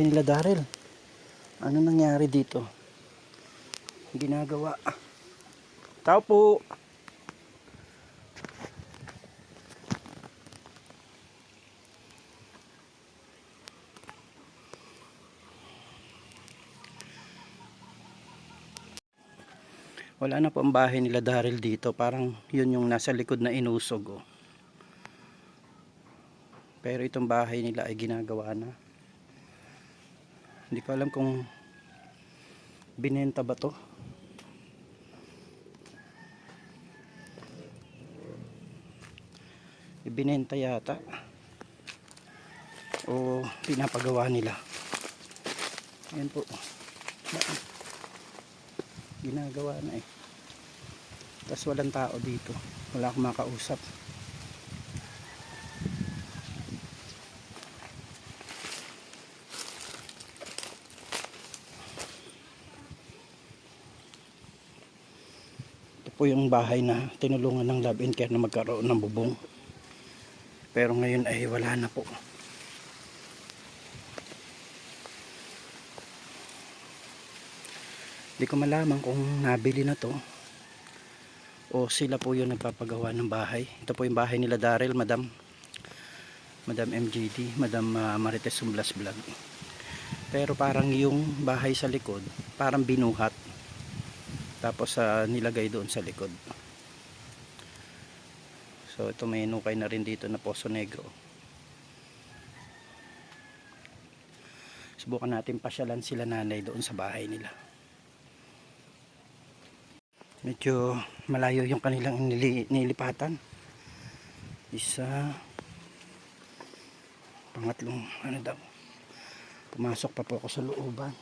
bahay nila Daryl. Ano nangyari dito? Ginagawa. Tao po. Wala na po ang bahay nila Daryl dito. Parang yun yung nasa likod na inusog. Oh. Pero itong bahay nila ay ginagawa na. Hindi ko alam kung binenta ba to. Ibinenta yata. O pinapagawa nila. Ayan po. Ginagawa na eh. Tapos walang tao dito. Wala akong makausap. Ito po yung bahay na tinulungan ng Love and Care na magkaroon ng bubong. Pero ngayon ay wala na po. Hindi ko malaman kung nabili na to o sila po yung nagpapagawa ng bahay. Ito po yung bahay nila Daryl, Madam MJD, Madam Marites Sumblas Vlog. Pero parang yung bahay sa likod parang binuhat, tapos nilagay doon sa likod. So ito, may nukay na rin dito na Poso Negro. Subukan natin pasyalan sila nanay doon sa bahay nila. Medyo malayo yung kanilang nilipatan. Isa, pangatlong ano daw, pumasok pa po ako sa looban.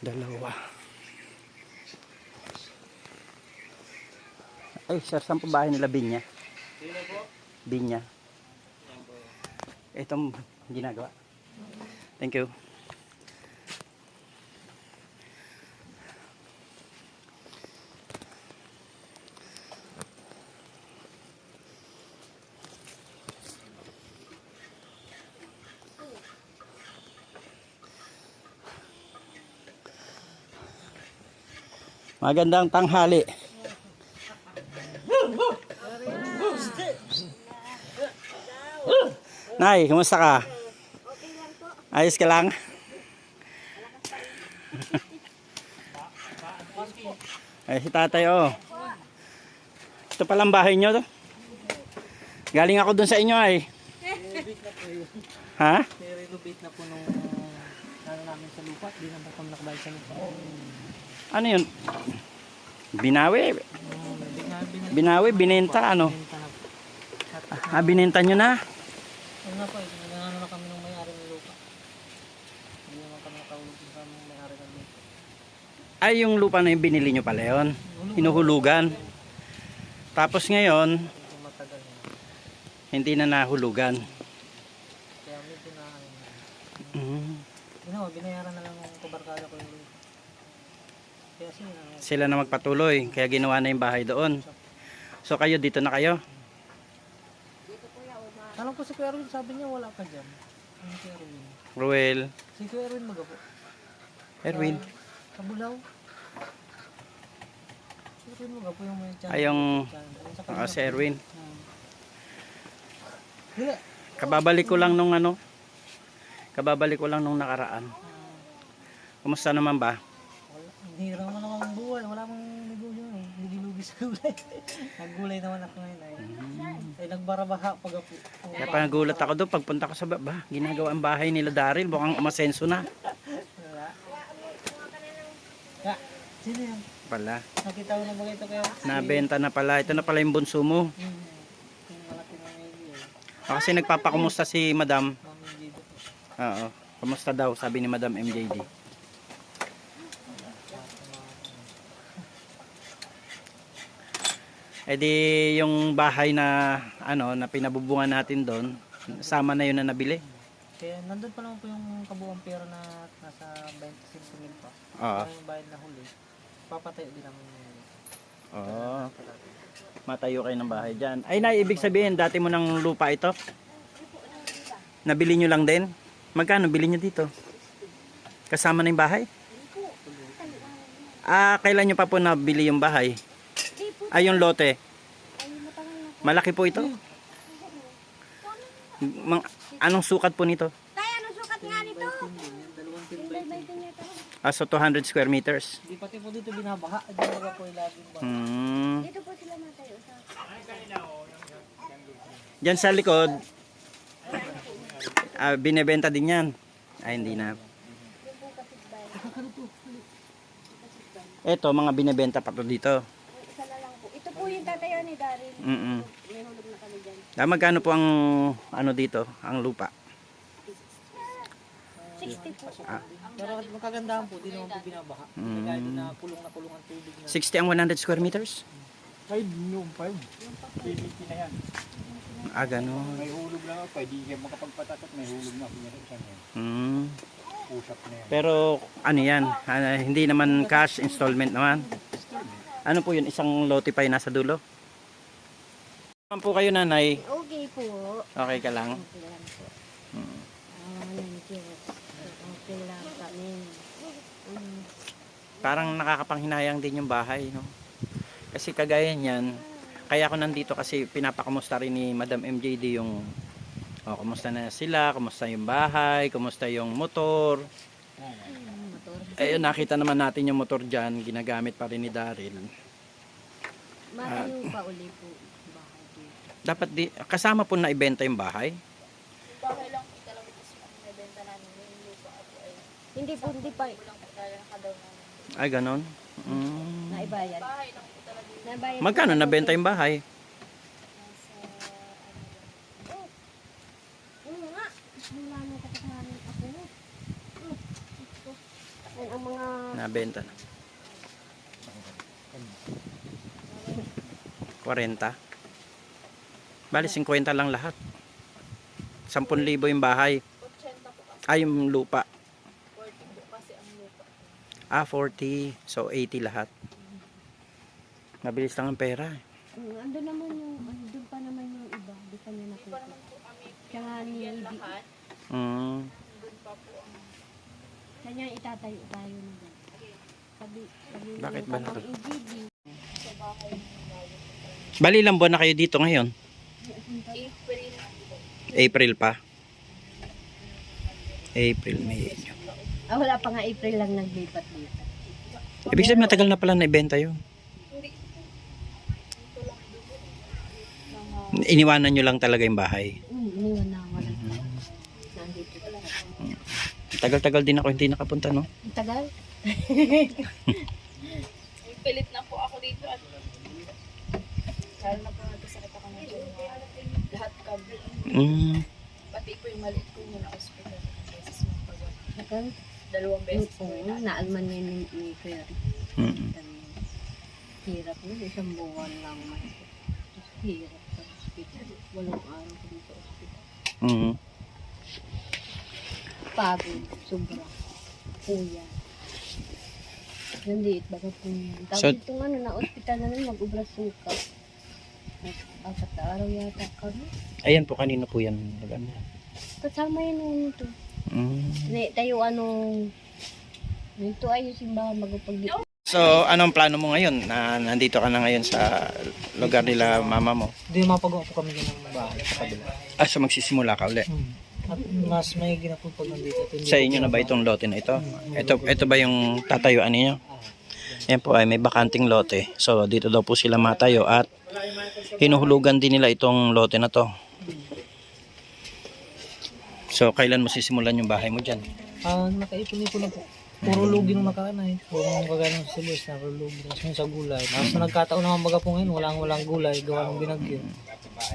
Dalawa. Ay, sir, saan po bahay nila Binya? Sino po? Binya. Itong ginagawa. Thank you. Magandang tanghali. Nay, kumusta ka? Okay lang po. Ayos ka lang? Ay, si tatay, oh. Ito palang bahay nyo, to. Galing ako dun sa inyo, ay. Ha? Renovate na po nung ano namin sa lupa. Di na ba kami nakabayad sa lupa? Ano yun? Binawi. Binawi, binenta, ano? Binenta nyo na? Ano na po, nangano na kami ng may-ari ng lupa. Hindi naman kami nakahulog sa may-ari ng lupa. Ay, yung lupa na yung binili nyo pala yun. Hinuhulugan. Tapos ngayon, Medyo matagal na. hindi na nahulugan. Kaya medyo na binayaran na lang ng kabarkada ko yung lupa. Kaya Sila na magpatuloy, kaya ginawa na yung bahay doon. So kayo, dito na kayo? alam ko si Kuya Erwin, sabi niya wala ka dyan. Ano si Erwin? Ruel. Si Kuya Erwin magapo. Erwin. Sa Bulaw. Si Erwin magapo yung may channel. Ay, yung Sa si Erwin. Dila. Kababalik ko lang nung ano. Kababalik ko lang nung nakaraan. Kumusta naman ba? Hindi naman ako ang buhay. Wala akong negosyo. Lugi-lugi sa gulay. Naggulay naman ako ngayon ay. Ay nagbarabaha pag ako. Kaya pa nagulat ako doon pagpunta ko sa baba. Ginagawa ang bahay nila Daryl. Mukhang umasenso na. Wala. Ya, sino yan? Pala. Nakita ko na ba ito kaya? Nabenta na pala. Ito na pala yung bunso mo. Yung malaki na ngayon. Kasi nagpapakumusta si Madam. Mami dito po. Oo. Kumusta daw, sabi ni Madam MJD. Eh di yung bahay na ano na pinabubungan natin doon, sama na yun na nabili. Kaya nandun pa naman po yung kabuang pera na nasa 25,000 pa. Oo. Kaya yung bayad na huli, papatayo din namin yun. Oh, matayo kayo ng bahay dyan. Ay, na ibig sabihin, dati mo ng lupa ito? Nabili nyo lang din? Magkano bili nyo dito? Kasama na yung bahay? Ah, kailan nyo pa po nabili yung bahay? Ay, yung lote. Malaki po ito? Anong sukat po nito? Tay, anong sukat nga nito? Dalawang timbay. Ah, so 200 square meters. Di pati po dito binabaha. Diyan baga po yung laging baha. Dito po sila matayo sa... Diyan sa likod, binebenta din yan. Ay, hindi na. Ito, mga binebenta pa to dito. Isa na lang po. Ito po yung tatayo ni Daryl. May hulog na kami dyan. Magkano po ang ano dito, ang lupa? 60 po. Pero magkagandahan po, di naman po binabaha. Kaya din na pulong ang tubig na. 60 ang 100 square meters? 5 yung 5. PVC na yan. Ah, ganun. May hulog lang ako. Hindi ka makapagpatatot. May hulog na ako yan. Isang yan. Usap na yan. Pero ano yan, hindi naman cash installment naman. Ano po yun, isang lote pa yung nasa dulo? Naman po kayo nanay, Okay po. okay ka lang? Okay lang po. Thank you. Okay lang kami. Parang nakakapanghinayang din yung bahay, no? Kasi kagaya niyan, kaya ako nandito kasi pinapakamusta rin ni Madam MJD yung kumusta na sila, kumusta yung bahay, kumusta yung motor. Ayun, nakita naman natin yung motor dyan, ginagamit pa rin ni Daryl. Matayo pa uli po. Bahay dito. Dapat kasama po na ibenta yung bahay. Bahay lang po talaga tapos nabenta namin yung lupa po ay Hindi po, hindi pa. kulang po tayo nakadaw namin. Ay, ganon. Naibayad. Bahay lang po talaga yung Naibayad. Magkano nabenta yung bahay? Oo nga. Wala na kakasalanan ako. Yan ang mga... Nabenta na. 40. Bali, 50 lang lahat. 10,000 yung bahay. 80 po kasi Ay, yung lupa. 40 po kasi ang lupa. 40. So, 80 lahat. Mabilis lang ang pera. Andun naman yung... Andun pa naman yung iba. Di pa niya Di nakita. pa naman po kami Kaya nga ni yan Ibi. lahat. Doon pa po ang Kanya itatayo tayo na dyan. Sabi Bakit ng ba tatang nato? EGD. sa bahay. Bali, ilang buwan na kayo dito ngayon? April po. April pa. April, May. Wala pa nga April lang naglipat dito. Ibig sabihin, matagal na pala na-ibenta yun. Iniwanan nyo lang talaga yung bahay. Iniwan na wala. Nandito. Tagal-tagal din ako hindi nakapunta, no? Ang tagal. Pilit na po ako dito at lalo na po nagkasakit ako ng lahat kami. Pati po yung maliit ko yun na hospital. Beses magpagawa. Tagal. 2 beses po Oo, yun. naalman niya ni Kuya. Hirap nun. Isang buwan lang man. Hirap sa hospital. 8 araw ko dito sa hospital. Pagod. Sobra. Kuya. Nandiit baka po yan. Tapos So- itong ano na hospital namin mag-ubra suka. 4 araw yata kami. Ayan po, kanino po yan? Kasama yun nung ito. Tayo anong... Ito ay yung simbahan magpag So, anong plano mo ngayon? Na nandito ka na ngayon sa lugar nila mama mo? Hindi mapagawa po kami ng bahay sa kabila. Ah, so magsisimula ka uli. At mas may ginapon pag nandito. Sa inyo na ba itong lote na ito? Ito ba yung tatayuan ninyo? Yan po ay may bakanting lote. So, dito daw po sila matayo at hinuhulugan din nila itong lote na to. So, kailan mo sisimulan yung bahay mo dyan? Nakaipon-ipon na po. Puro lugi nung nakaanay. Puro nung kagano sa sibuyas, puro lugi. Tapos sa gulay. Tapos nagkataon naman baga po ngayon, walang gulay, gawa ng binagyo.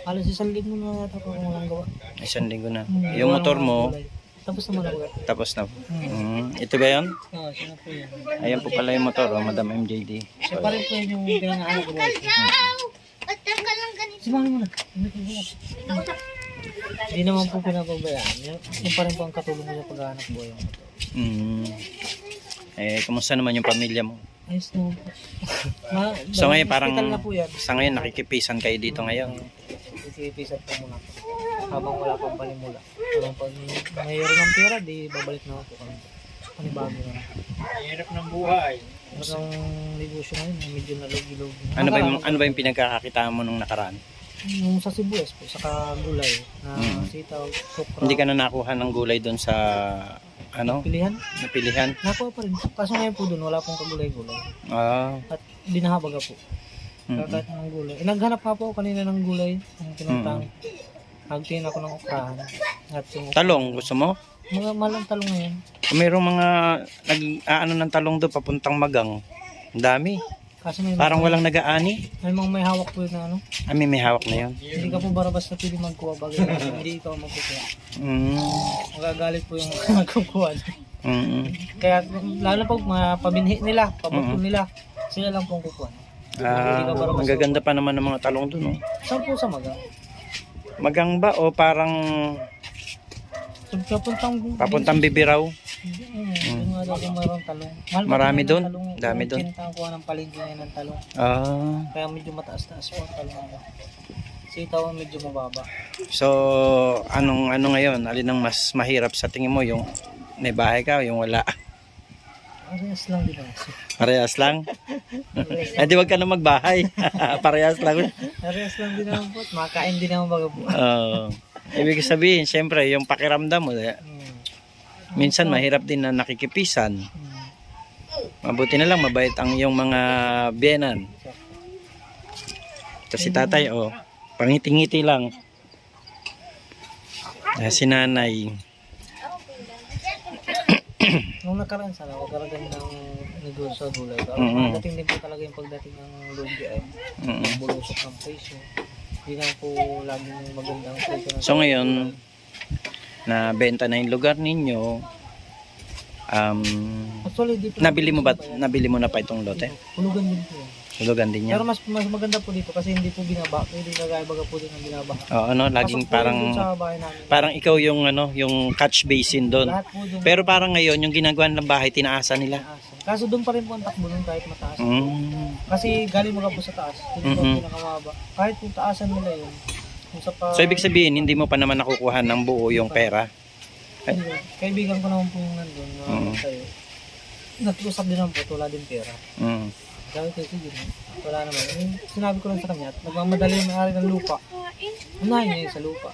Halos 1 linggo na yata po kung walang gawa. 1 linggo na. Yung motor mo, Tapos naman na baga. tapos na. Ito ba yun? Siya na po yan. Ayan po pala yung motor, Madam MJD. Siya pa rin po yun yung pinangaano ko. Simangan mo na. Hindi naman po pinapabayaan. Yung pa rin po ang katulong niya paghahanap buhay. Kumusta naman yung pamilya mo? Ayos naman po. So ngayon parang hospital na po yan. sa ngayon nakikipisan kayo dito ngayon. Isipisan po muna po. Habang wala pang panimula. Habang pag mayroon ng pera, di babalik na po kami. Panibago na. Hirap ng buhay. Mas ang negosyo ngayon, medyo nalugi-lugi. Ano ba yung pinagkakakitaan mo nung nakaraan? Yung sa sibuyas po, saka gulay na sitaw, sukra. Hindi ka na nakuha ng gulay doon sa Pilihan? napilihan? Nakuha pa rin. Kaso ngayon po doon, wala pong kagulay-gulay. Ah. At binahabaga po. Kahit ng gulay. Naghanap nga po ako kanina ng gulay. Ang tinatang. Nagtingin ako ng okrahan. At yung Talong, gusto mo? mga malang talong ngayon. Mayroong mga nag-aano ng talong doon papuntang Magang. Ang dami. Kaso may Parang walang nag-aani. may mga may hawak po yun na ano. May hawak na yun. Hindi ka po barabas na pili magkuha bagay. Hindi ikaw magkukuha. Mm. Magagalit po yung magkukuha. Mm. Kaya lalo pag pabinhi nila, pabukol nila, sila lang pong kukuha. Ang gaganda pa naman ng mga talong doon. Oh. Saan po sa Magang? Magang ba o parang papuntang Bibiraw? Yung nga daw kung mayroong talong. Mahal pa Marami din doon? ang talong. Dami doon? 80 ang kuha ng palengke ngayon ng talong. Ah. Kaya medyo mataas-taas po ang talong. Sitaw ang medyo mababa. So, ano ngayon? Alin ang mas mahirap sa tingin mo? Yung may bahay ka o yung wala? Parehas lang din ako. Parehas lang? Hindi, wag ka na magbahay. Parehas lang. Parehas lang din naman po. Makain din naman baga po. Ibig sabihin, syempre, yung pakiramdam mo, minsan mahirap din na nakikipisan. Mabuti na lang, mabait ang yung mga biyenan. Ito si tatay, pangiti-ngiti lang. Si nanay. Nung nakaraan sana, huwag karagay ng negosyo sa gulay. Pagdating din po talaga yung pagdating ng lugi ay bulusok ng presyo. Hindi na po laging magandang presyo. So ngayon, na benta na yung lugar ninyo, Actually, di po nabili mo na pa itong lote? Hulugan din po yan. Hulugan din Pero yan? mas maganda po dito kasi hindi po binaba. Pwede kagaya baga po din ang binaba. Oo, laging Pasok po parang yun sa bahay namin. parang ikaw yung yung catch basin doon. Lahat po doon. Pero parang ngayon yung ginagawa ng bahay tinaasan nila. Kaso doon pa rin po ang takbo nun kahit mataas. Kasi galing mga po sa taas. Hindi po pinakamaba. Kahit kung taasan nila yun. Kung sa So ibig sabihin hindi mo pa naman nakukuha ng buo yung pera. Kaibigan ko naman po yung nandun na tayo. Nag-usap din naman po, wala din pera. Sabi ko, sige, wala naman. Sinabi ko lang sa kanya, nagmamadali yung may-ari ng lupa. Unahin niya yun sa lupa.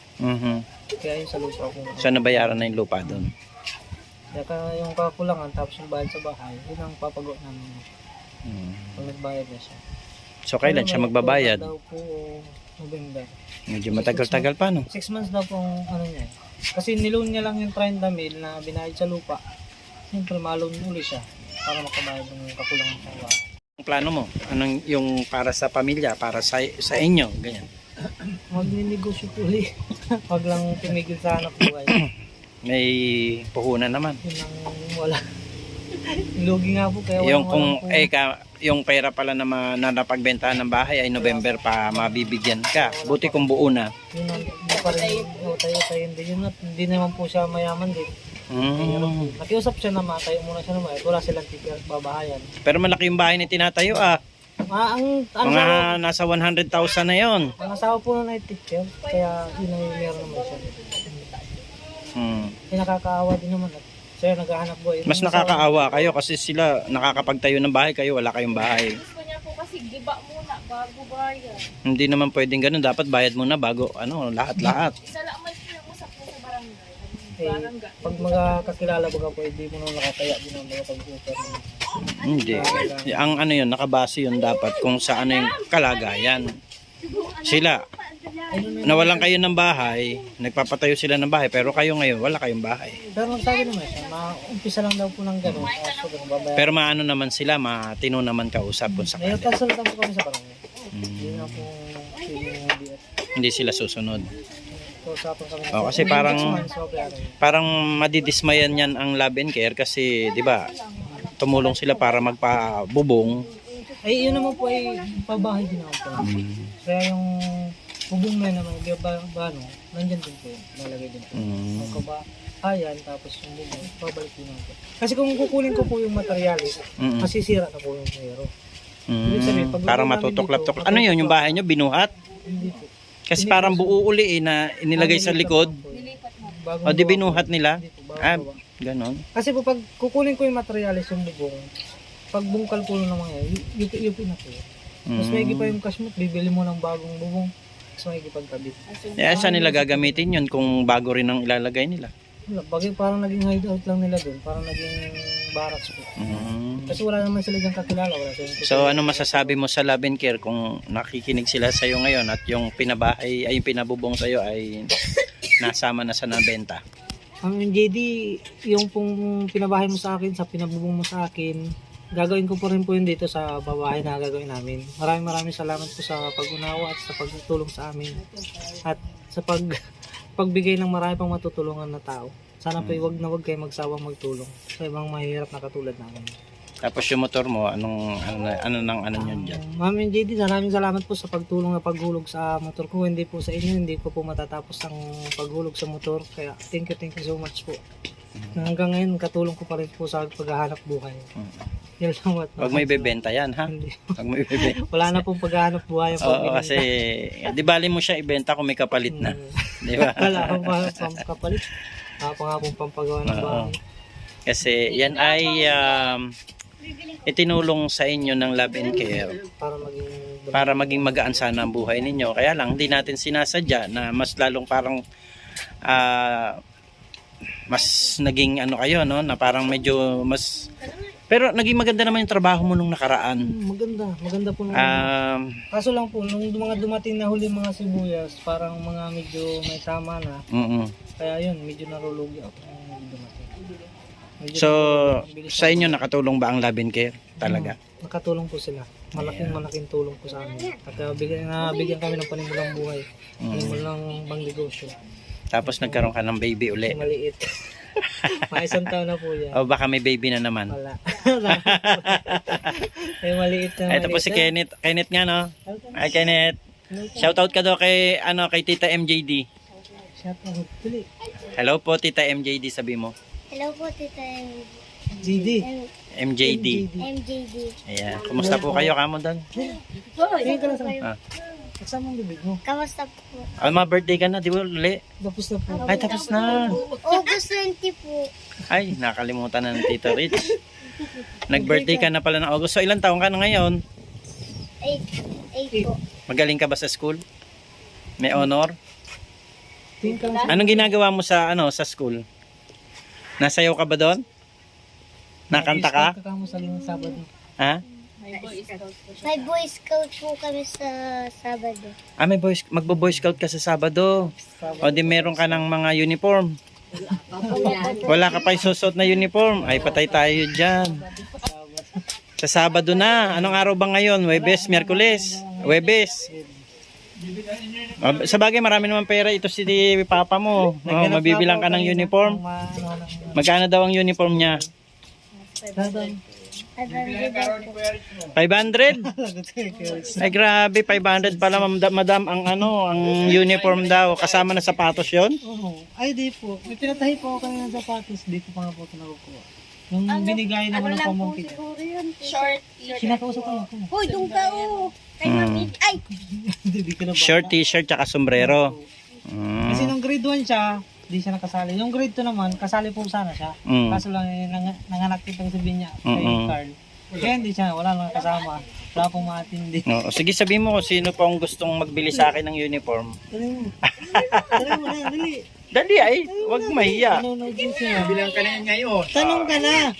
Kaya yun sa lupa kung So nabayaran na yung lupa doon. kaya yung kakulangan tapos yung bayad sa bahay, yun ang papagawa namin. Pag nagbayad na siya. So kailan siya magbabayad? Daw po November. Medyo matagal-tagal pa, no? 6 months daw po ang ano niya. Kasi niloan niya lang yung 30 mil na binayad sa lupa. Siyempre maloan uli siya para makabayad ng kakulangan sa bahay. Ang plano mo? Anong yung para sa pamilya, para sa inyo, ganyan? Magninegosyo po ulit. Wag lang tumigil sa hanap buhay. May puhunan naman. Yun ang wala. Lugi nga po kaya Yung walang yung pera pala na, na napagbentahan ng bahay ay November pa mabibigyan ka. Buti kung buo na. yun ang hindi pa rin tayo din yun at hindi naman po siya mayaman din. Nakiusap siya na matayo muna siya naman wala silang babahayan. Pero malaki yung bahay na tinatayo Ang mga nasa 100,000 na yon. ang asawa po na teacher kaya yun ang meron naman siya. Nakakaawa din naman at siya naghahanap buhay. Mas nakakaawa kayo kasi sila nakakapagtayo ng bahay, kayo wala kayong bahay. Gusto niya po kasi giba muna bago bayad. Hindi naman pwedeng ganun, dapat bayad muna bago lahat-lahat. Isa lang man yung usap mo sa barangay. Pag magkakilala baga po hindi mo nang nakataya din ang mga pag-upar. Hindi. Ang yun, nakabase yun dapat kung sa yung kalagayan. Sila, nawalan kayo ng bahay, nagpapatayo sila ng bahay, pero kayo ngayon, wala kayong bahay. Pero nagsabi naman siya, umpisa lang daw po ng gano'n. Pero maano naman sila, matino naman kausap kung sakali. Ngayon, kasalita po kami sa barangay. Hindi na po Hindi sila susunod. usapan kami. Kasi parang madidismayan yan ang love and care kasi, di ba, tumulong sila para magpabubong. Ay, yun naman po ay pabahay din ako po. Kaya yung bubong na naman, nandyan din po yun. Nalagay din po. Ayan, tapos yung bubong, babalik din ako. Kasi kung kukunin ko po yung materyales, masisira na po yung zero. Ibig sabihin, pag Parang namin matutuklap-tuklap. dito, Ano yun, yung bahay nyo, binuhat? Hindi po. Kasi parang buo uli na inilagay sa likod. O di binuhat nila? Ah, ganon. Kasi po pag kukunin ko yung materialis yung bubong, pag bungkal ko ng mga yan, yupi na po. Mas maigi pa yung cashmere, bibili mo ng bagong bubong. Mas maigi pagkabit. Eh, saan nila gagamitin yun kung bago rin ang ilalagay nila? Wala, bagay parang naging hideout lang nila doon, parang naging barracks po. Kasi wala naman sila dyan kakilala, wala silang So ano masasabi mo sa Love and Care kung nakikinig sila sa iyo ngayon at yung pinabahay ay yung pinabubong sa iyo ay nasama na sa nabenta? Ang JD, yung pong pinabahay mo sa akin, sa pinabubong mo sa akin, gagawin ko po rin po yun dito sa babae na gagawin namin. Maraming salamat po sa pag-unawa at sa pagtulong sa amin. At sa pagbigay ng marami pang matutulungan na tao. Sana po wag na wag kayo magsawang magtulong sa ibang mahirap na katulad namin. Tapos yung motor mo, ano nyo dyan? Ma'am and JD, maraming salamat po sa pagtulong na paghulog sa motor ko. Hindi po sa inyo, hindi ko po matatapos ang paghulog sa motor. Kaya thank you so much po. Hanggang ngayon, katulong ko pa rin po sa paghahanap buhay. Yan lang what. Huwag mo ibebenta yan, ha? Hindi. Huwag mo ibebenta. Wala na pong paghahanap buhay. Oo, kasi di bali mo siya ibenta kung may kapalit na. Di ba? Wala akong kapalit. Wala pa nga pong pampagawa ng bahay. Kasi yan ay itinulong sa inyo ng Love and Care para maging magaan sana ang buhay ninyo. Kaya lang, hindi natin sinasadya na mas lalong parang mas naging ano kayo, no? Na parang medyo mas... Pero naging maganda naman yung trabaho mo nung nakaraan. Maganda po nung... kaso lang po, nung mga dumating na huli mga sibuyas, parang mga medyo may tama na. Kaya yun, medyo narulugi ako nung dumating. So, sa inyo nakatulong ba ang Love and Care? Talaga? Nakatulong po sila. Malaking tulong po sa amin. At bigyan kami ng panimulang buhay. Panimulang bang negosyo. Tapos nagkaroon ka ng baby uli. Maliit. Mga isang taon na po yan. O baka may baby na naman. Wala. May maliit na Ito po si Kenneth. Kenneth nga, no? Ay, Kenneth. Shoutout ka daw kay Tita MJD. Shoutout. Dali. Hello po, Tita MJD, sabi mo. Hello po, Tita GD. MJD. MJD. Ayan. Kumusta po kayo, kamo doon? Tingin ka lang sa... Ah. Kasama ang bibig mo. Kamusta po? Birthday ka na, di ba, uli? Tapos na po. Ay, tapos na. August 20 po. Ay, nakalimutan na ng Tito Rich. Nag-birthday ka na pala ng August. So, ilang taong ka na ngayon? 8 po. Magaling ka ba sa school? May honor? Tingin ka lang sa... Anong ginagawa mo sa school? Nasayaw ka ba doon? Nakanta ka? Kakamo sa lingong Sabado. Ha? May Boy Scout po kami sa Sabado. Ah, magbo-boy scout ka sa Sabado. O di meron ka ng mga uniform. Wala ka pa isusot na uniform. Ay, patay tayo dyan. Sa Sabado na. Anong araw ba ngayon? Webes, Miyerkules. Webes. Sa bagay, marami naman pera ito si Papa mo. Mabibilang ka ng uniform. Magkano daw ang uniform niya? 500? Ay grabe, 500 pala madam ang uniform daw. Kasama na sapatos yon? Oo. Ay, di po. May pinatahi po ako kanina ng sapatos. Dito pa nga po ito nakukuha. Nung binigay naman ng pamangkin. Short. Sinakausap ko ako. Hoy, doon ka o. Kay Mami. Ay! Hindi ka na ba? Short t-shirt tsaka sombrero. Kasi nung grade 1 siya, di siya nakasali. Yung grade 2 naman, kasali po sana siya. Kaso lang, nanganak kitang sabihin niya kay Carl. Kaya hindi siya, wala lang kasama. Wala pong matindi. No, sige, sabihin mo kung sino pa ang gustong magbili sa akin ng uniform. Dali mo. Dali mo na, dali. Dali ay, wag mahiya. Bilang ka na yan ngayon. Tanong ka na.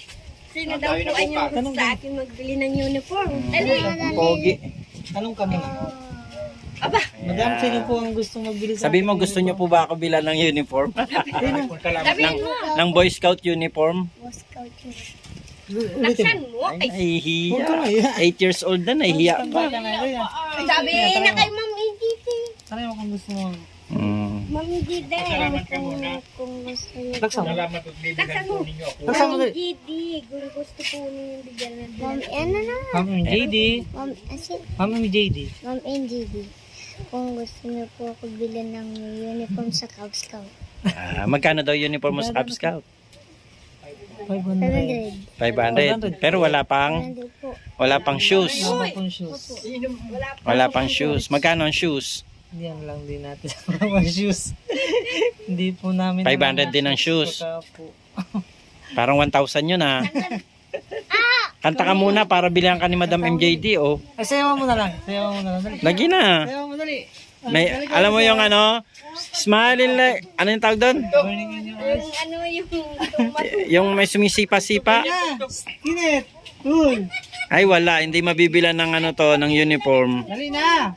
Sino daw po ang yung gusto sa akin magbili ng uniform? Dali. Pogi. Tanong ka muna. Madam, sino po ang gusto magbili sa Sabi mo, gusto niyo po ba ako bilan ng uniform? ng Boy Scout uniform? Boy Scout yun. Ulitin mo. Mo? Ay, Huwag ka nahihiya. maya. 8 years old na, nahihiya pa. Sabi na kay Ma'am EDT. Tanong mo kung gusto mo. Ma'am EDT. Kung gusto niyo. Taksa mo. Salamat at bibigyan po ninyo ako. Taksa mo Ma'am dali. EDT. Kung gusto po niyo bigyan na. Ma'am, ano na? Ma'am JD. Ma'am, asin. Ma'am JD. Ma'am NGD. Kung gusto niyo po ako bilhin ng uniform sa Cub Scout. Magkano daw uniform mo sa Cub Scout? 500. 500. Pero wala pang shoes. Wala pang shoes. Wala pang shoes. Magkano ang shoes? Diyan lang din natin sa mga shoes. Hindi po namin 500 din ang shoes. Baka po. Parang 1,000 yun Kanta ka muna para bilhan ka ni Madam MJD oh. Ay, sayawan mo na lang. Sayawan mo na lang. Dali. Lagi na. Sayawan mo dali. May, alam mo yung smiling like, ano yung tawag doon? Burning in your eyes. Ano yung Yung may sumisipa-sipa? Kinit. Uy. Ay wala, hindi mabibilan ng ng uniform. Dali na.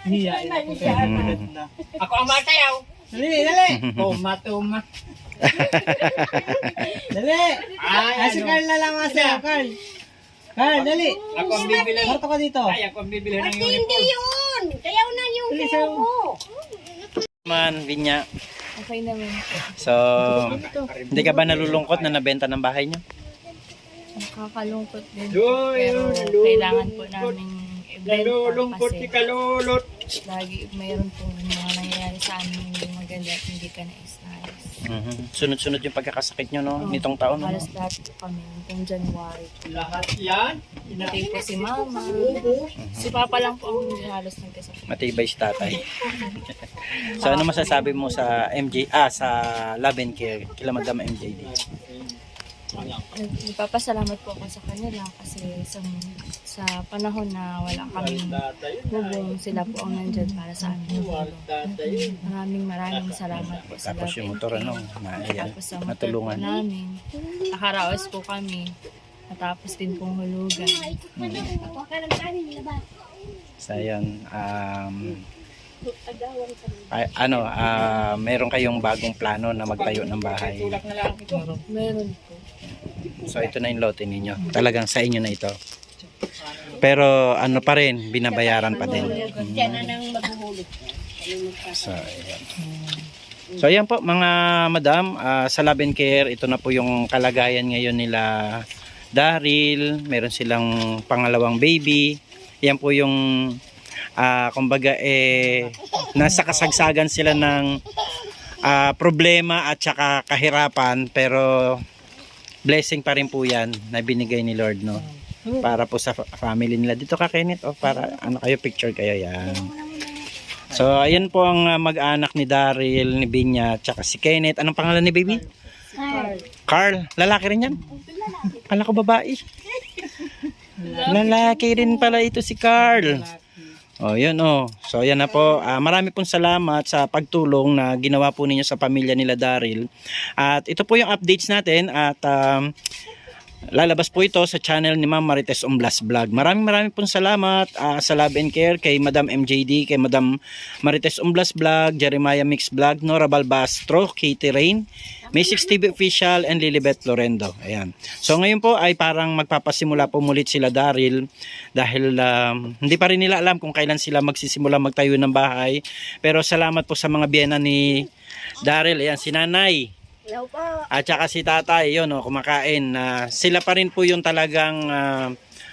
Hiyain ako kaya na. Ako ang matayaw. Dali, dali. Toma. Dali. Ay, si Carl na lang masayaw, Carl. Carl, dali. Ako ang bibili. Marto ka dito. Ay, ako ang bibili ng uniform. hindi yun. Kayaw na yung Dali, kayaw sayaw. mo. Man, Vinya. Okay naman po. So, hindi ka ba nalulungkot na nabenta ng bahay niyo? Nakakalungkot din po. Pero kailangan po namin ibenta kasi kalulot. lagi mayroon po mga nangyayari sa amin hindi maganda at hindi ka nais-nais. Sunod-sunod yung pagkakasakit nyo, no? Nitong taon, no? Halos lahat po kami nitong January. Lahat yan. Pati po si Mama. Si Papa lang po ang halos nagkasakit. Matibay si tatay. So, ano masasabi mo sa sa Love and Care, kila Madam MJD? Nagpapasalamat po ako sa kanila kasi sa panahon na wala kaming bubong, sila po ang nandyan para sa amin. Maraming salamat po sa Tapos yung motor, Love and Care. Tapos sa motor po natulungan. namin, nakaraos po kami. Natapos din pong hulugan. So, yun, meron kayong bagong plano na magtayo ng bahay. Meron po. So, ito na yung lote ninyo. Talagang sa inyo na ito. Pero, ano pa rin, binabayaran pa din. Diyan na nang maghuhulog. So, ayan. So, ayan po mga madam, sa Love and Care, ito na po yung kalagayan ngayon nila Daryl. Meron silang pangalawang baby. Yan po yung kumbaga nasa kasagsagan sila ng problema at saka kahirapan, pero blessing pa rin po yan na binigay ni Lord, no? Para po sa family nila. Dito ka, Kenneth, para kayo, picture kayo, yan. So, ayan po ang mag-anak ni Daryl, ni Binya, at saka si Kenneth. Anong pangalan ni baby? Carl. Lalaki rin yan? Kala ko babae. Lalaki rin pala ito si Carl. Yun So, yan na po. Marami pong salamat sa pagtulong na ginawa po ninyo sa pamilya nila Daryl. At ito po yung updates natin at lalabas po ito sa channel ni Ma'am Marites Umblas Vlog. Maraming pong salamat sa Love and Care kay Madam MJD, kay Madam Marites Umblas Vlog, Jeremiah Mix Vlog, Nora Balbastro, Katie Rain, May 6 TV Official, and Lilibet Lorendo. Ayan. So ngayon po ay parang magpapasimula po mulit sila Daryl dahil hindi pa rin nila alam kung kailan sila magsisimula magtayo ng bahay. Pero salamat po sa mga biyena ni Daryl. Ayan, si Nanay. Hello po. At saka si tatay, yun, kumakain. Sila pa rin po yung talagang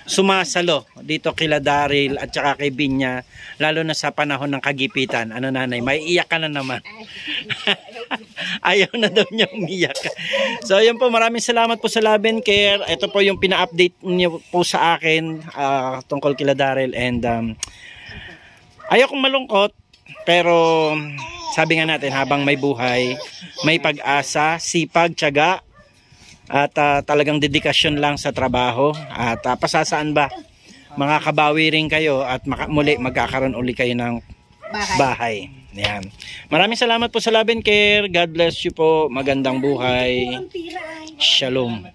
sumasalo dito kila Daryl at saka kay Binya, lalo na sa panahon ng kagipitan. Ano nanay, may iyak ka na naman. Ayaw na daw niya umiyak. So ayun po, maraming salamat po sa Love and Care. Ito po yung pina-update niyo po sa akin tungkol kila Daryl, and ayaw kong malungkot, pero sabi nga natin, habang may buhay, may pag-asa, sipag, tiyaga, at talagang dedikasyon lang sa trabaho. At pasasaan ba, makakabawi rin kayo at muli magkakaroon uli kayo ng bahay. Yan. Maraming salamat po sa Love and Care. God bless you po. Magandang buhay. Shalom.